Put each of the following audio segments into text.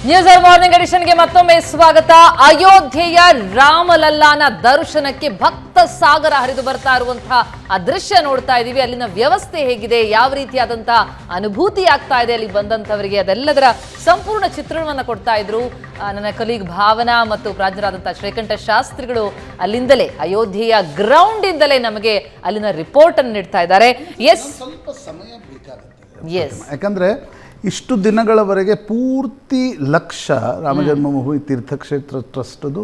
News morning ಎಡಿಷನ್ಗೆ ಮತ್ತೊಮ್ಮೆ ಸ್ವಾಗತ. ಅಯೋಧ್ಯೆಯ ರಾಮಲಲ್ಲಾನ ದರ್ಶನಕ್ಕೆ ಭಕ್ತ ಸಾಗರ ಹರಿದು ಬರ್ತಾ ಇರುವಂತಹ ಆ ದೃಶ್ಯ ನೋಡ್ತಾ ಇದೀವಿ. ಅಲ್ಲಿನ ವ್ಯವಸ್ಥೆ ಹೇಗಿದೆ, ಯಾವ ರೀತಿಯಾದಂತಹ ಅನುಭೂತಿ ಆಗ್ತಾ ಇದೆ ಅಲ್ಲಿ ಬಂದಂತವರಿಗೆ, ಅದೆಲ್ಲದರ ಸಂಪೂರ್ಣ ಚಿತ್ರಣವನ್ನ ಕೊಡ್ತಾ ಇದ್ರು ನನ್ನ ಕಲೀಗ್ ಭಾವನಾ ಮತ್ತು ಪ್ರಾಜ್ಞರಾದಂತಹ ಶ್ರೀಕಂಠ ಶಾಸ್ತ್ರಿಗಳು. ಅಲ್ಲಿಂದಲೇ ಅಯೋಧ್ಯೆಯ ಗ್ರೌಂಡ್ ಇಂದಲೇ ನಮಗೆ ಅಲ್ಲಿನ ರಿಪೋರ್ಟ್ ಅನ್ನು ನೀಡ್ತಾ ಇದ್ದಾರೆ. ಸ್ವಲ್ಪ ಸಮಯ ಬೇಕಾಗುತ್ತೆ, ಯಾಕಂದ್ರೆ ಇಷ್ಟು ದಿನಗಳವರೆಗೆ ಪೂರ್ತಿ ಲಕ್ಷ್ಯ ರಾಮ ಜನ್ಮಭೂಮಿ ತೀರ್ಥಕ್ಷೇತ್ರ ಟ್ರಸ್ಟ್ದು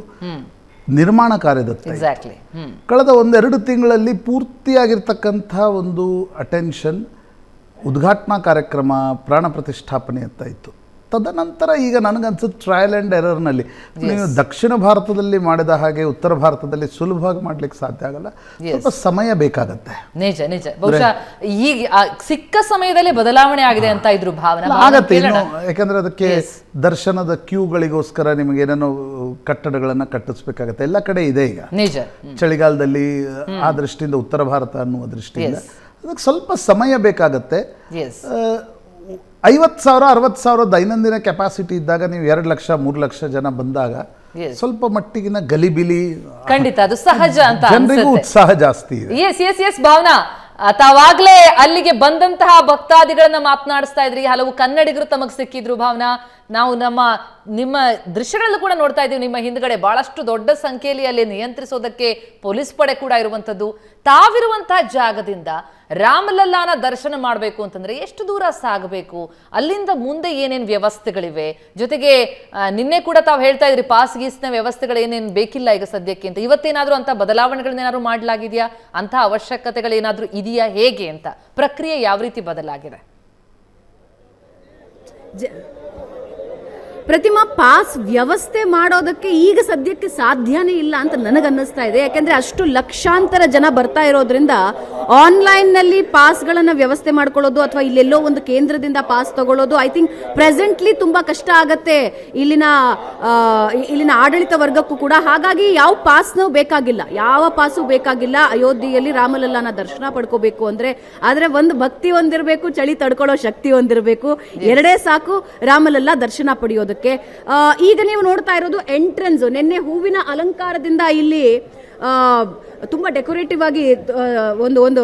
ನಿರ್ಮಾಣ ಕಾರ್ಯದತ್ತ ಕಳೆದ ಒಂದೆರಡು ತಿಂಗಳಲ್ಲಿ ಪೂರ್ತಿಯಾಗಿರ್ತಕ್ಕಂಥ ಒಂದು ಅಟೆನ್ಷನ್ ಉದ್ಘಾಟನಾ ಕಾರ್ಯಕ್ರಮ, ಪ್ರಾಣ ಪ್ರತಿಷ್ಠಾಪನೆಯತ್ತ ಇತ್ತು. ತದನಂತರ ಈಗ ನನಗನ್ಸುತ್ತೆ ಟ್ರಯಲ್ ಆ್ಯಂಡ್ ಎರರ್ನಲ್ಲಿ ನೀವು ದಕ್ಷಿಣ ಭಾರತದಲ್ಲಿ ಮಾಡಿದ ಹಾಗೆ ಉತ್ತರ ಭಾರತದಲ್ಲಿ ಸುಲಭವಾಗಿ ಮಾಡ್ಲಿಕ್ಕೆ ಸಾಧ್ಯ ಆಗಲ್ಲ, ಸ್ವಲ್ಪ ಸಮಯ ಬೇಕಾಗತ್ತೆ. ನಿಜ ನಿಜ. ಬಹುಶಃ ಈಗ ಸಿಕ್ಕ ಸಮಯದಲ್ಲಿ ಬದಲಾವಣೆ ಆಗಿದೆ ಅಂತ ಇದ್ರು ಭಾವನೆ ಆಗತ್ತೆ ಇನ್ನು, ಯಾಕಂದ್ರೆ ಅದಕ್ಕೆ ದರ್ಶನದ ಕ್ಯೂಗಳಿಗೋಸ್ಕರ ನಿಮಗೆ ಏನೇನೋ ಕಟ್ಟಡಗಳನ್ನ ಕಟ್ಟಿಸ್ಬೇಕಾಗತ್ತೆ. ಎಲ್ಲ ಕಡೆ ಇದೆ ಈಗ ನಿಜ. ಚಳಿಗಾಲದಲ್ಲಿ ಆ ದೃಷ್ಟಿಯಿಂದ ಉತ್ತರ ಭಾರತ ಅನ್ನುವ ದೃಷ್ಟಿಯಿಂದ ಅದಕ್ಕೆ ಸ್ವಲ್ಪ ಸಮಯ ಬೇಕಾಗತ್ತೆ. 50,000 60,000 ದೈನಂದಿನ ಕೆಪಾಸಿಟಿ ಇದ್ದಾಗ ನೀವು 2 ಲಕ್ಷ 3 ಲಕ್ಷ ಜನ ಬಂದಾಗ ಸ್ವಲ್ಪ ಮಟ್ಟಿಗಿನ ಗಲಿಬಿಲಿ, ಖಂಡಿತ ಅದು ಸಹಜ ಅಂತ ಜನರಿಗೂ ಉತ್ಸಾಹ ಜಾಸ್ತಿ ಇದೆ. ಎಸ್ ಭಾವನಾ, ತಾವಾಗ್ಲೇ ಅಲ್ಲಿಗೆ ಬಂದಂತಹ ಭಕ್ತಾದಿಗಳನ್ನ ಮಾತನಾಡಿಸ್ತಾ ಇದ್ರಿ. ಹಲವು ಕನ್ನಡಿಗರು ತಮಗ್ ಸಿಕ್ಕಿದ್ರು. ಭಾವನಾ, ನಾವು ನಿಮ್ಮ ದೃಶ್ಯಗಳಲ್ಲೂ ಕೂಡ ನೋಡ್ತಾ ಇದೀವಿ, ನಿಮ್ಮ ಹಿಂದ್ಗಡೆ ಬಹಳಷ್ಟು ದೊಡ್ಡ ಸಂಖ್ಯೆಯಲ್ಲಿ ಅಲ್ಲಿ ನಿಯಂತ್ರಿಸೋದಕ್ಕೆ ಪೊಲೀಸ್ ಪಡೆ ಕೂಡ ಇರುವಂತದ್ದು. ತಾವಿರುವಂತಹ ಜಾಗದಿಂದ ರಾಮಲಲ್ಲಾನ ದರ್ಶನ ಮಾಡಬೇಕು ಅಂತಂದ್ರೆ ಎಷ್ಟು ದೂರ ಸಾಗಬೇಕು, ಅಲ್ಲಿಂದ ಮುಂದೆ ಏನೇನು ವ್ಯವಸ್ಥೆಗಳಿವೆ, ಜೊತೆಗೆ ನಿನ್ನೆ ಕೂಡ ತಾವು ಹೇಳ್ತಾ ಇದ್ರಿ ಪಾಸ್ ಗೀಸ್ನ ವ್ಯವಸ್ಥೆಗಳು ಏನೇನು ಬೇಕಿಲ್ಲ ಈಗ ಸದ್ಯಕ್ಕೆ ಅಂತ. ಇವತ್ತೇನಾದ್ರೂ ಅಂತ ಬದಲಾವಣೆಗಳನ್ನೇನಾದ್ರು ಮಾಡಲಾಗಿದೆಯಾ, ಅಂತ ಅವಶ್ಯಕತೆಗಳೇನಾದ್ರೂ ಇದೆಯಾ, ಹೇಗೆ ಅಂತ ಪ್ರಕ್ರಿಯೆ ಯಾವ ರೀತಿ ಬದಲಾಗಿದೆ? ಪ್ರತಿಮಾ, ಪಾಸ್ ವ್ಯವಸ್ಥೆ ಮಾಡೋದಕ್ಕೆ ಈಗ ಸದ್ಯಕ್ಕೆ ಸಾಧ್ಯನೇ ಇಲ್ಲ ಅಂತ ನನಗನ್ನಿಸ್ತಾ ಇದೆ. ಯಾಕೆಂದ್ರೆ ಅಷ್ಟು ಲಕ್ಷಾಂತರ ಜನ ಬರ್ತಾ ಇರೋದ್ರಿಂದ ಆನ್ಲೈನ್ನಲ್ಲಿ ಪಾಸ್ಗಳನ್ನು ವ್ಯವಸ್ಥೆ ಮಾಡ್ಕೊಳ್ಳೋದು ಅಥವಾ ಇಲ್ಲೆಲ್ಲೋ ಒಂದು ಕೇಂದ್ರದಿಂದ ಪಾಸ್ ತಗೊಳ್ಳೋದು ಐ ಥಿಂಕ್ ಪ್ರೆಸೆಂಟ್ಲಿ ತುಂಬ ಕಷ್ಟ ಆಗತ್ತೆ ಇಲ್ಲಿನ ಆಡಳಿತ ವರ್ಗಕ್ಕೂ ಕೂಡ. ಹಾಗಾಗಿ ಯಾವ ಪಾಸ್ನೂ ಬೇಕಾಗಿಲ್ಲ, ಯಾವ ಪಾಸು ಬೇಕಾಗಿಲ್ಲ ಅಯೋಧ್ಯೆಯಲ್ಲಿ ರಾಮಲಲ್ಲಾನ ದರ್ಶನ ಪಡ್ಕೋಬೇಕು ಅಂದ್ರೆ. ಆದರೆ ಒಂದು ಭಕ್ತಿ ಹೊಂದಿರಬೇಕು, ಚಳಿ ತಡ್ಕೊಳ್ಳೋ ಶಕ್ತಿ ಹೊಂದಿರಬೇಕು, ಎರಡೇ ಸಾಕು ರಾಮಲಲ್ಲಾ ದರ್ಶನ ಪಡೆಯೋದು. ಈಗ ನೀವು ನೋಡ್ತಾ ಇರೋದು ಎಂಟ್ರೆನ್ಸ್. ನಿನ್ನೆ ಹೂವಿನ ಅಲಂಕಾರದಿಂದ ಇಲ್ಲಿ ತುಂಬಾ ಡೆಕೋರೇಟಿವ್ ಆಗಿ ಒಂದು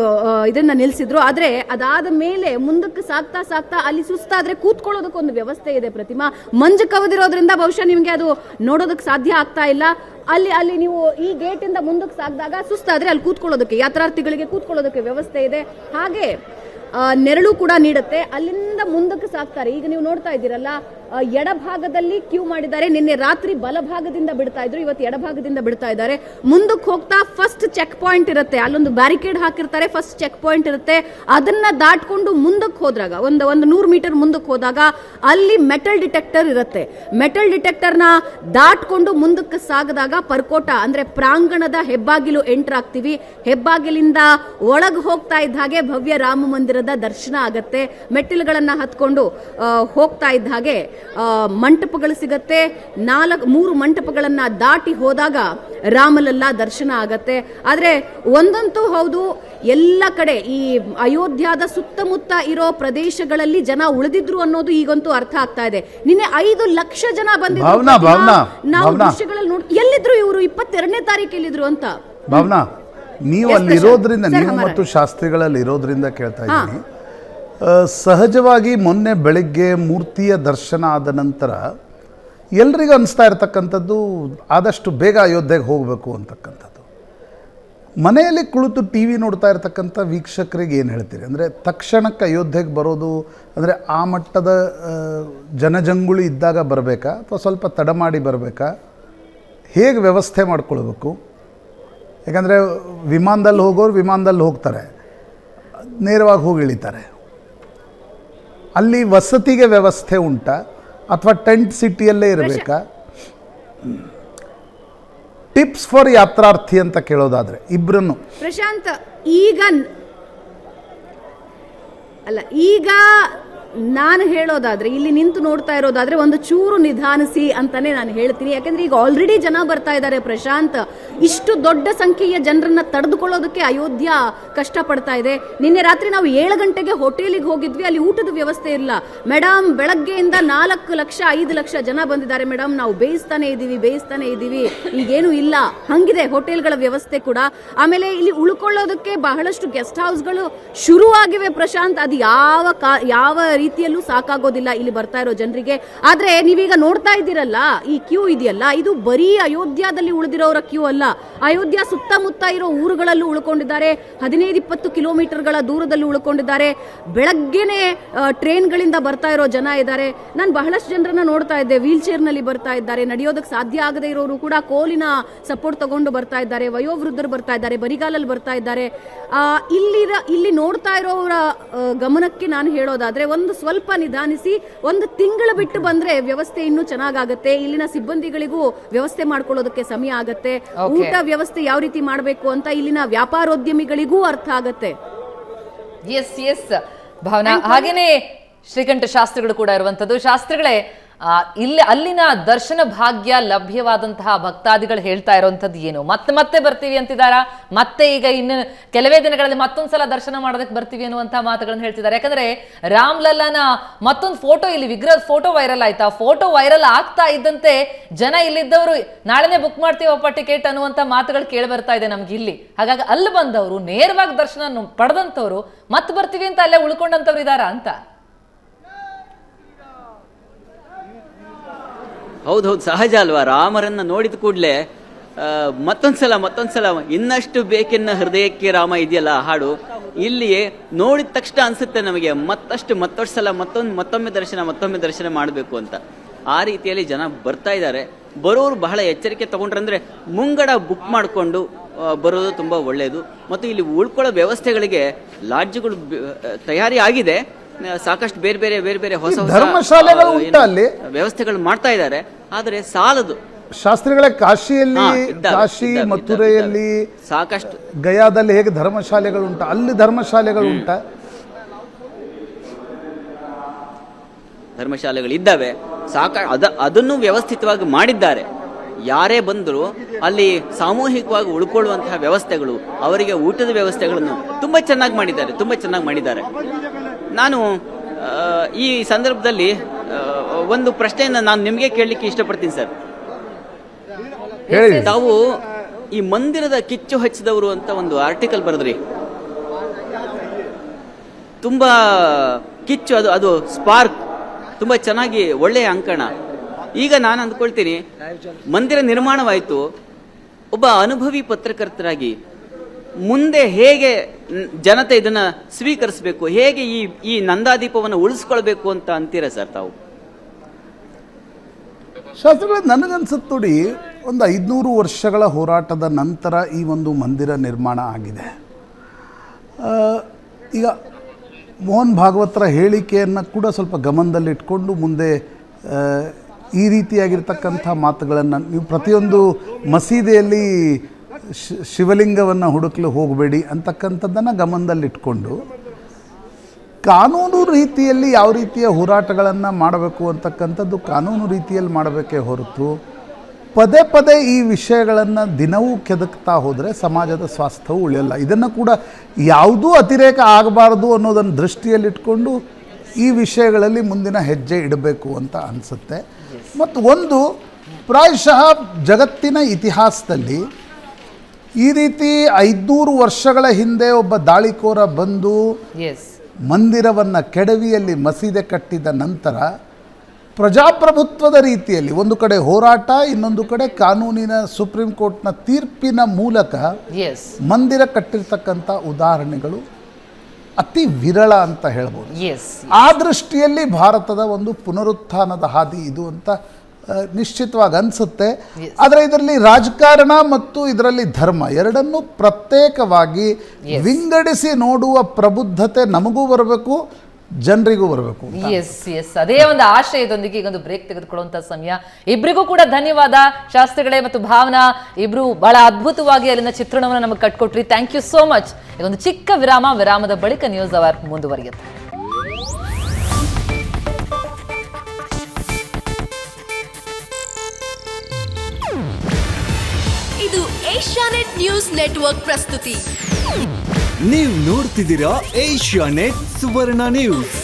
ಇದನ್ನ ನಿಲ್ಸಿದ್ರು. ಆದ್ರೆ ಅದಾದ ಮೇಲೆ ಮುಂದಕ್ಕೆ ಸಾಕ್ತಾ ಸಾಕ್ತಾ ಅಲ್ಲಿ ಸುಸ್ತಾದ್ರೆ ಕೂತ್ಕೊಳ್ಳೋದಕ್ಕೊಂದು ವ್ಯವಸ್ಥೆ ಇದೆ. ಪ್ರತಿಮಾ, ಮಂಜು ಕವದಿರೋದ್ರಿಂದ ಬಹುಶಃ ನಿಮ್ಗೆ ಅದು ನೋಡೋದಕ್ಕೆ ಸಾಧ್ಯ ಆಗ್ತಾ ಇಲ್ಲ. ಅಲ್ಲಿ ನೀವು ಈ ಗೇಟ್ ಇಂದ ಮುಂದಕ್ಕೆ ಸಾಕಿದಾಗ ಸುಸ್ತಾದ್ರೆ ಅಲ್ಲಿ ಕೂತ್ಕೊಳ್ಳೋದಕ್ಕೆ, ಯಾತ್ರಾರ್ಥಿಗಳಿಗೆ ಕೂತ್ಕೊಳ್ಳೋದಕ್ಕೆ ವ್ಯವಸ್ಥೆ ಇದೆ. ಹಾಗೆ ನೆರಳು ಕೂಡ ನೀಡುತ್ತೆ. ಅಲ್ಲಿಂದ ಮುಂದಕ್ಕೆ ಸಾಕ್ತಾರೆ. ಈಗ ನೀವು ನೋಡ್ತಾ ಇದ್ದೀರಲ್ಲ, ಎಡಭಾಗದಲ್ಲಿ ಕ್ಯೂ ಮಾಡಿದ್ದಾರೆ. ನಿನ್ನೆ ರಾತ್ರಿ ಬಲಭಾಗದಿಂದ ಬಿಡ್ತಾ ಇದ್ರು, ಇವತ್ತು ಎಡಭಾಗದಿಂದ ಬಿಡ್ತಾ ಇದ್ದಾರೆ. ಮುಂದಕ್ಕೆ ಹೋಗ್ತಾ ಫಸ್ಟ್ ಚೆಕ್ ಪಾಯಿಂಟ್ ಇರುತ್ತೆ, ಅಲ್ಲೊಂದು ಬ್ಯಾರಿಕೇಡ್ ಹಾಕಿರ್ತಾರೆ, ಫಸ್ಟ್ ಚೆಕ್ ಪಾಯಿಂಟ್ ಇರುತ್ತೆ. ಅದನ್ನ ದಾಟ್ಕೊಂಡು ಮುಂದಕ್ಕೆ ಹೋದಾಗ ಒಂದು 100 ಮೀಟರ್ ಮುಂದಕ್ಕೆ ಹೋದಾಗ ಅಲ್ಲಿ ಮೆಟಲ್ ಡಿಟೆಕ್ಟರ್ ಇರುತ್ತೆ. ಮೆಟಲ್ ಡಿಟೆಕ್ಟರ್ನ ದಾಟ್ಕೊಂಡು ಮುಂದಕ್ಕೆ ಸಾಗದಾಗ ಪರ್ಕೋಟ ಅಂದ್ರೆ ಪ್ರಾಂಗಣದ ಹೆಬ್ಬಾಗಿಲು ಎಂಟರ್ ಆಗ್ತೀವಿ. ಹೆಬ್ಬಾಗಿಲಿಂದ ಒಳಗೆ ಹೋಗ್ತಾ ಇದ್ದ ಹಾಗೆ ಭವ್ಯ ರಾಮ ಮಂದಿರದ ದರ್ಶನ ಆಗತ್ತೆ. ಮೆಟ್ಟಿಲುಗಳನ್ನ ಹತ್ಕೊಂಡು ಹೋಗ್ತಾ ಇದ್ದ ಹಾಗೆ ಮಂಟಪಗಳು ಸಿಗತ್ತೆ. 3 ಮಂಟಪಗಳನ್ನ ದಾಟಿ ಹೋದಾಗ ರಾಮಲಲ್ಲಾ ದರ್ಶನ ಆಗತ್ತೆ. ಆದ್ರೆ ಒಂದಂತೂ ಹೌದು, ಎಲ್ಲ ಕಡೆ ಈ ಅಯೋಧ್ಯದ ಸುತ್ತಮುತ್ತ ಇರೋ ಪ್ರದೇಶಗಳಲ್ಲಿ ಜನ ಉಳಿದಿದ್ರು ಅನ್ನೋದು ಈಗಂತೂ ಅರ್ಥ ಆಗ್ತಾ ಇದೆ. ನಿನ್ನೆ 5 ಲಕ್ಷ ಜನ ಬಂದಿದ್ರು. ನಾವು ದೃಶ್ಯಗಳಲ್ಲಿ ನೋಡಿ ಎಲ್ಲಿದ್ರು ಇವರು, 22ನೇ ತಾರೀಕು ಎಲ್ಲಿದ್ರು ಅಂತ. ಭಾವನಾ, ನೀವು ಅಲ್ಲಿರೋದ್ರಿಂದ, ನೀವು ಮತ್ತು ಶಾಸ್ತ್ರಿಗಳಲ್ಲಿ ಇರೋದ್ರಿಂದ ಕೇಳ್ತಾ ಇದ್ದೀನಿ. ಸಹಜವಾಗಿ ಮೊನ್ನೆ ಬೆಳಿಗ್ಗೆ ಮೂರ್ತಿಯ ದರ್ಶನ ಆದ ನಂತರ ಎಲ್ರಿಗೂ ಅನಿಸ್ತಾ ಇರ್ತಕ್ಕಂಥದ್ದು ಆದಷ್ಟು ಬೇಗ ಅಯೋಧ್ಯೆಗೆ ಹೋಗಬೇಕು ಅಂತಕ್ಕಂಥದ್ದು. ಮನೆಯಲ್ಲಿ ಕುಳಿತು ಟಿ ವಿ ನೋಡ್ತಾ ಇರ್ತಕ್ಕಂಥ ವೀಕ್ಷಕರಿಗೆ ಏನು ಹೇಳ್ತೀರಿ? ಅಂದರೆ ತಕ್ಷಣಕ್ಕೆ ಅಯೋಧ್ಯೆಗೆ ಬರೋದು ಅಂದರೆ ಆ ಮಟ್ಟದ ಜನಜಂಗುಳಿ ಇದ್ದಾಗ ಬರಬೇಕಾ ಅಥವಾ ಸ್ವಲ್ಪ ತಡ ಮಾಡಿ ಬರಬೇಕಾ? ಹೇಗೆ ವ್ಯವಸ್ಥೆ ಮಾಡ್ಕೊಳ್ಬೇಕು? ಯಾಕಂದರೆ ವಿಮಾನದಲ್ಲಿ ಹೋಗೋರು ವಿಮಾನದಲ್ಲಿ ಹೋಗ್ತಾರೆ, ನೇರವಾಗಿ ಹೋಗಿ ಇಳಿತಾರೆ. ಅಲ್ಲಿ ವಸತಿಗೆ ವ್ಯವಸ್ಥೆ ಉಂಟಾ ಅಥವಾ ಟೆಂಟ್ ಸಿಟಿಯಲ್ಲೇ ಇರಬೇಕಾ? ಟಿಪ್ಸ್ ಫಾರ್ ಯಾತ್ರಾರ್ಥಿ ಅಂತ ಕೇಳೋದಾದ್ರೆ ಇಬ್ಬರನ್ನು. ಪ್ರಶಾಂತ್, ಈಗ ನಾನು ಹೇಳೋದಾದ್ರೆ ಇಲ್ಲಿ ನಿಂತು ನೋಡ್ತಾ ಇರೋದಾದ್ರೆ ಒಂದು ಚೂರು ನಿಧಾನಿಸಿ ಅಂತಾನೆ ನಾನು ಹೇಳ್ತೀನಿ. ಯಾಕಂದ್ರೆ ಈಗ ಆಲ್ರೆಡಿ ಜನ ಬರ್ತಾ ಇದ್ದಾರೆ ಪ್ರಶಾಂತ್. ಇಷ್ಟು ದೊಡ್ಡ ಸಂಖ್ಯೆಯ ಜನರನ್ನ ತಡೆದುಕೊಳ್ಳೋದಕ್ಕೆ ಅಯೋಧ್ಯ ಕಷ್ಟ ಪಡ್ತಾ ಇದೆ. ನಿನ್ನೆ ರಾತ್ರಿ ನಾವು 7 ಗಂಟೆಗೆ ಹೋಟೆಲಿಗೆ ಹೋಗಿದ್ವಿ, ಅಲ್ಲಿ ಊಟದ ವ್ಯವಸ್ಥೆ ಇಲ್ಲ ಮೇಡಮ್. ಬೆಳಗ್ಗೆಯಿಂದ 4 ಲಕ್ಷ 5 ಲಕ್ಷ ಜನ ಬಂದಿದ್ದಾರೆ ಮೇಡಮ್, ನಾವು ಬೇಯಿಸ್ತಾನೆ ಇದ್ದೀವಿ, ಈಗೇನು ಇಲ್ಲ. ಹಂಗಿದೆ ಹೋಟೆಲ್ಗಳ ವ್ಯವಸ್ಥೆ ಕೂಡ. ಆಮೇಲೆ ಇಲ್ಲಿ ಉಳ್ಕೊಳ್ಳೋದಕ್ಕೆ ಬಹಳಷ್ಟು ಗೆಸ್ಟ್ ಹೌಸ್ಗಳು ಶುರುವಾಗಿವೆ ಪ್ರಶಾಂತ್. ಅದು ಯಾವ ರೀತಿಯಲ್ಲೂ ಸಾಕಾಗೋದಿಲ್ಲ ಇಲ್ಲಿ ಬರ್ತಾ ಇರೋ ಜನರಿಗೆ. ಆದ್ರೆ ನೀವೀಗ ನೋಡ್ತಾ ಇದ್ದೀರಲ್ಲ, ಈ ಕ್ಯೂ ಇದೆಯಲ್ಲ, ಇದು ಬರೀ ಅಯೋಧ್ಯದಲ್ಲಿ ಉಳಿದಿರೋರ ಕ್ಯೂ ಅಲ್ಲ. ಅಯೋಧ್ಯ ಸುತ್ತಮುತ್ತ ಇರೋ ಊರುಗಳಲ್ಲೂ ಉಳ್ಕೊಂಡಿದ್ದಾರೆ, 15-20 ಕಿಲೋಮೀಟರ್ಗಳ ದೂರದಲ್ಲಿ ಉಳ್ಕೊಂಡಿದ್ದಾರೆ. ಬೆಳಗ್ಗೆನೆ ಟ್ರೈನ್ಗಳಿಂದ ಬರ್ತಾ ಇರೋ ಜನ ಇದ್ದಾರೆ. ನಾನು ಬಹಳಷ್ಟು ಜನರನ್ನ ನೋಡ್ತಾ ಇದ್ದೆ, ವೀಲ್ ಚೇರ್ ನಲ್ಲಿ ಬರ್ತಾ ಇದ್ದಾರೆ. ನಡೆಯೋದಕ್ಕೆ ಸಾಧ್ಯ ಆಗದೆ ಇರೋರು ಕೂಡ ಕೋಲಿನ ಸಪೋರ್ಟ್ ತಗೊಂಡು ಬರ್ತಾ ಇದ್ದಾರೆ. ವಯೋವೃದ್ಧರು ಬರ್ತಾ ಇದ್ದಾರೆ, ಬರಿಗಾಲಲ್ಲಿ ಬರ್ತಾ ಇದ್ದಾರೆ. ಇಲ್ಲಿ ನೋಡ್ತಾ ಇರೋರ ಗಮನಕ್ಕೆ ನಾನು ಹೇಳೋದಾದ್ರೆ ಒಂದು ಸ್ವಲ್ಪ ನಿಧಾನಿಸಿ, ಒಂದು ತಿಂಗಳು ಬಿಟ್ಟು ಬಂದ್ರೆ ವ್ಯವಸ್ಥೆ ಇನ್ನೂ ಚೆನ್ನಾಗಾಗತ್ತೆ. ಇಲ್ಲಿನ ಸಿಬ್ಬಂದಿಗಳಿಗೂ ವ್ಯವಸ್ಥೆ ಮಾಡ್ಕೊಳ್ಳೋದಕ್ಕೆ ಸಮಯ ಆಗತ್ತೆ. ಊಟ ವ್ಯವಸ್ಥೆ ಯಾವ ರೀತಿ ಮಾಡಬೇಕು ಅಂತ ಇಲ್ಲಿನ ವ್ಯಾಪಾರೋದ್ಯಮಿಗಳಿಗೂ ಅರ್ಥ ಆಗತ್ತೆ. ಎಸ್ ಭಾವನಾ, ಹಾಗೇನೆ ಶ್ರೀಕಂಠ ಶಾಸ್ತ್ರಿಗಳು ಕೂಡ ಇರುವಂತದ್ದು. ಶಾಸ್ತ್ರಿಗಳೇ, ಅಲ್ಲಿನ ದರ್ಶನ ಭಾಗ್ಯ ಲಭ್ಯವಾದಂತಹ ಭಕ್ತಾದಿಗಳು ಹೇಳ್ತಾ ಇರುವಂತದ್ದು ಏನು? ಮತ್ತೆ ಬರ್ತೀವಿ ಅಂತಿದಾರಾ? ಮತ್ತೆ ಈಗ ಇನ್ನು ಕೆಲವೇ ದಿನಗಳಲ್ಲಿ ಮತ್ತೊಂದ್ಸಲ ದರ್ಶನ ಮಾಡೋದಕ್ಕೆ ಬರ್ತೀವಿ ಅನ್ನುವಂತಹ ಮಾತುಗಳನ್ನು ಹೇಳ್ತಿದ್ದಾರೆ. ಯಾಕಂದ್ರೆ ರಾಮ್ಲಲ್ಲನ ಮತ್ತೊಂದು ಫೋಟೋ, ಇಲ್ಲಿ ವಿಗ್ರಹದ ಫೋಟೋ ವೈರಲ್ ಆಯ್ತಾ? ಫೋಟೋ ವೈರಲ್ ಆಗ್ತಾ ಇದ್ದಂತೆ ಜನ ಇಲ್ಲಿದ್ದವರು ನಾಳೆನೆ ಬುಕ್ ಮಾಡ್ತೀವಪ್ಪ ಟಿಕೆಟ್ ಅನ್ನುವಂತ ಮಾತುಗಳು ಕೇಳಿ ಬರ್ತಾ ಇದೆ ನಮ್ಗೆ ಇಲ್ಲಿ. ಹಾಗಾಗಿ ಅಲ್ಲಿ ಬಂದವರು ನೇರವಾಗಿ ದರ್ಶನ ಪಡೆದಂತವ್ರು ಮತ್ತೆ ಬರ್ತೀವಿ ಅಂತ ಅಲ್ಲೇ ಉಳ್ಕೊಂಡಂತವ್ರು ಇದಾರಾ ಅಂತ? ಹೌದು, ಸಹಜ ಅಲ್ವಾ? ರಾಮರನ್ನ ನೋಡಿದ ಕೂಡಲೇ ಮತ್ತೊಂದ್ಸಲ ಇನ್ನಷ್ಟು ಬೇಕೆನ್ನ ಹೃದಯಕ್ಕೆ ರಾಮ ಇದೆಯಲ್ಲ ಹಾಡು, ಇಲ್ಲಿಯೇ ನೋಡಿದ ತಕ್ಷಣ ಅನ್ಸುತ್ತೆ ನಮಗೆ ಮತ್ತಷ್ಟು ಸಲ ಮತ್ತೊಮ್ಮೆ ದರ್ಶನ ಮಾಡಬೇಕು ಅಂತ. ಆ ರೀತಿಯಲ್ಲಿ ಜನ ಬರ್ತಾ ಇದ್ದಾರೆ. ಬರೋರು ಬಹಳ ಎಚ್ಚರಿಕೆ ತಗೊಂಡ್ರಂದ್ರೆ ಮುಂಗಡ ಬುಕ್ ಮಾಡಿಕೊಂಡು ಬರೋದು ತುಂಬಾ ಒಳ್ಳೆಯದು. ಮತ್ತು ಇಲ್ಲಿ ಉಳ್ಕೊಳ್ಳೋ ವ್ಯವಸ್ಥೆಗಳಿಗೆ ಲಾಡ್ಜ್ಗಳು ತಯಾರಿ ಆಗಿದೆ. ಸಾಕಷ್ಟು ಬೇರೆ ಬೇರೆ ಹೊಸ ಧರ್ಮಶಾಲೆಗಳು ಉಂಟು ಅಲ್ಲಿ, ವ್ಯವಸ್ಥೆಗಳು ಮಾಡ್ತಾ ಇದ್ದಾರೆ. ಆದರೆ ಸಾಲದು. ಶಾಸ್ತ್ರಿಗಳೇ, ಕಾಶಿ ಮಥುರೆಯಲ್ಲಿ ಸಾಕಷ್ಟು, ಗಯಾದಲ್ಲಿ ಹೇಗೆ ಧರ್ಮಶಾಲೆಗಳು ಉಂಟು, ಅಲ್ಲಿ ಧರ್ಮಶಾಲೆಗಳು ಉಂಟ? ಧರ್ಮಶಾಲೆಗಳಿದ್ದಾವೆ. ಅದನ್ನು ವ್ಯವಸ್ಥಿತವಾಗಿ ಮಾಡಿದ್ದಾರೆ. ಯಾರೇ ಬಂದರೂ ಅಲ್ಲಿ ಸಾಮೂಹಿಕವಾಗಿ ಉಳ್ಕೊಳ್ಳುವಂತಹ ವ್ಯವಸ್ಥೆಗಳು, ಅವರಿಗೆ ಊಟದ ವ್ಯವಸ್ಥೆಗಳನ್ನು ತುಂಬಾ ಚೆನ್ನಾಗಿ ಮಾಡಿದ್ದಾರೆ. ನಾನು ಈ ಸಂದರ್ಭದಲ್ಲಿ ಒಂದು ಪ್ರಶ್ನೆಯನ್ನು ನಾನು ನಿಮಗೆ ಕೇಳಲಿಕ್ಕೆ ಇಷ್ಟಪಡ್ತೀನಿ ಸರ್. ತಾವು ಈ ಮಂದಿರದ ಕಿಚ್ಚು ಹಚ್ಚಿದವರು ಅಂತ ಒಂದು ಆರ್ಟಿಕಲ್ ಬರೆದ್ರಿ. ತುಂಬಾ ಕಿಚ್ಚು, ಅದು ಸ್ಪಾರ್ಕ್, ತುಂಬಾ ಚೆನ್ನಾಗಿ ಒಳ್ಳೆಯ ಅಂಕಣ. ಈಗ ನಾನು ಅಂದ್ಕೊಳ್ತೀನಿ, ಮಂದಿರ ನಿರ್ಮಾಣವಾಯಿತು, ಒಬ್ಬ ಅನುಭವಿ ಪತ್ರಕರ್ತರಾಗಿ ಮುಂದೆ ಹೇಗೆ ಜನತೆ ಇದನ್ನ ಸ್ವೀಕರಿಸಬೇಕು, ಹೇಗೆ ಈ ನಂದಾದೀಪವನ್ನು ಉಳಿಸ್ಕೊಳ್ಬೇಕು ಅಂತ ಅಂತೀರಾ ಸರ್ ತಾವು? ಶಾಸ್ತ್ರಿಗಳೇ, ನನಗನ್ಸುತ್ತೆ ನೋಡಿ, ಒಂದು 500 ವರ್ಷಗಳ ಹೋರಾಟದ ನಂತರ ಈ ಒಂದು ಮಂದಿರ ನಿರ್ಮಾಣ ಆಗಿದೆ. ಈಗ ಮೋಹನ್ ಭಾಗವತರ ಹೇಳಿಕೆಯನ್ನು ಕೂಡ ಸ್ವಲ್ಪ ಗಮನದಲ್ಲಿಟ್ಕೊಂಡು ಮುಂದೆ ಈ ರೀತಿಯಾಗಿರ್ತಕ್ಕಂಥ ಮಾತುಗಳನ್ನು ನೀವು ಪ್ರತಿಯೊಂದು ಮಸೀದಿಯಲ್ಲಿ ಶಿವಲಿಂಗವನ್ನು ಹುಡುಕಲು ಹೋಗಬೇಡಿ ಅಂತಕ್ಕಂಥದ್ದನ್ನು ಗಮನದಲ್ಲಿಟ್ಕೊಂಡು ಕಾನೂನು ರೀತಿಯಲ್ಲಿ ಯಾವ ರೀತಿಯ ಹೋರಾಟಗಳನ್ನು ಮಾಡಬೇಕು ಅಂತಕ್ಕಂಥದ್ದು ಕಾನೂನು ರೀತಿಯಲ್ಲಿ ಮಾಡಬೇಕೇ ಹೊರತು ಪದೇ ಈ ವಿಷಯಗಳನ್ನು ದಿನವೂ ಕೆದಕ್ತಾ ಹೋದರೆ ಸಮಾಜದ ಸ್ವಾಸ್ಥ್ಯವು ಉಳಿಯಲ್ಲ. ಇದನ್ನು ಕೂಡ ಯಾವುದೂ ಅತಿರೇಕ ಆಗಬಾರ್ದು ಅನ್ನೋದನ್ನು ದೃಷ್ಟಿಯಲ್ಲಿಟ್ಕೊಂಡು ಈ ವಿಷಯಗಳಲ್ಲಿ ಮುಂದಿನ ಹೆಜ್ಜೆ ಇಡಬೇಕು ಅಂತ ಅನಿಸುತ್ತೆ. ಮತ್ತು ಒಂದು ಪ್ರಾಯಶಃ ಜಗತ್ತಿನ ಇತಿಹಾಸದಲ್ಲಿ ಈ ರೀತಿ 500 ವರ್ಷಗಳ ಹಿಂದೆ ಒಬ್ಬ ದಾಳಿಕೋರ ಬಂದು ಮಂದಿರವನ್ನು ಕೆಡವಿಯಲ್ಲಿ ಮಸೀದೆ ಕಟ್ಟಿದ ನಂತರ ಪ್ರಜಾಪ್ರಭುತ್ವದ ರೀತಿಯಲ್ಲಿ ಒಂದು ಕಡೆ ಹೋರಾಟ, ಇನ್ನೊಂದು ಕಡೆ ಕಾನೂನಿನ ಸುಪ್ರೀಂ ಕೋರ್ಟ್ನ ತೀರ್ಪಿನ ಮೂಲಕ ಮಂದಿರ ಕಟ್ಟಿರ್ತಕ್ಕಂಥ ಉದಾಹರಣೆಗಳು ಅತಿ ವಿರಳ ಅಂತ ಹೇಳ್ಬೋದು. ಆ ದೃಷ್ಟಿಯಲ್ಲಿ ಭಾರತದ ಒಂದು ಪುನರುತ್ಥಾನದ ಹಾದಿ ಇದು ಅಂತ ನಿಶ್ಚಿತವಾಗಿ ಅನಿಸುತ್ತೆ. ಆದರೆ ಇದರಲ್ಲಿ ರಾಜಕಾರಣ ಮತ್ತು ಇದರಲ್ಲಿ ಧರ್ಮ ಎರಡನ್ನೂ ಪ್ರತ್ಯೇಕವಾಗಿ ವಿಂಗಡಿಸಿ ನೋಡುವ ಪ್ರಬುದ್ಧತೆ ನಮಗೂ ಬರಬೇಕು, ಜನರಿಗೂ ಬರಬೇಕು. ಅದೇ ಒಂದು ಆಶಯದೊಂದಿಗೆ ಈಗ ಒಂದು ಬ್ರೇಕ್ ತೆಗೆದುಕೊಳ್ಳುವಂತ ಸಮಯ. ಇಬ್ಬರಿಗೂ ಕೂಡ ಧನ್ಯವಾದ ಶಾಸ್ತ್ರಿಗಳೇ ಮತ್ತು ಭಾವನಾ. ಇಬ್ರು ಬಹಳ ಅದ್ಭುತವಾಗಿ ಅಲ್ಲಿನ ಚಿತ್ರಣವನ್ನು ನಮಗೆ ಕಟ್ಕೊಟ್ರಿ. Thank you so much. ಈಗ ಒಂದು ಚಿಕ್ಕ ವಿರಾಮದ ಬಳಿಕ ನ್ಯೂಸ್ ಅವರ್ ಮುಂದುವರಿಯುತ್ತೆ. ಏಷ್ಯಾನೆಟ್ ನ್ಯೂಸ್ ನೆಟ್ವರ್ಕ್ ಪ್ರಸ್ತುತಿ. ನೀವು ನೋಡ್ತಿದ್ದೀರಾ ಏಷ್ಯಾನೆಟ್ ಸುವರ್ಣ ನ್ಯೂಸ್.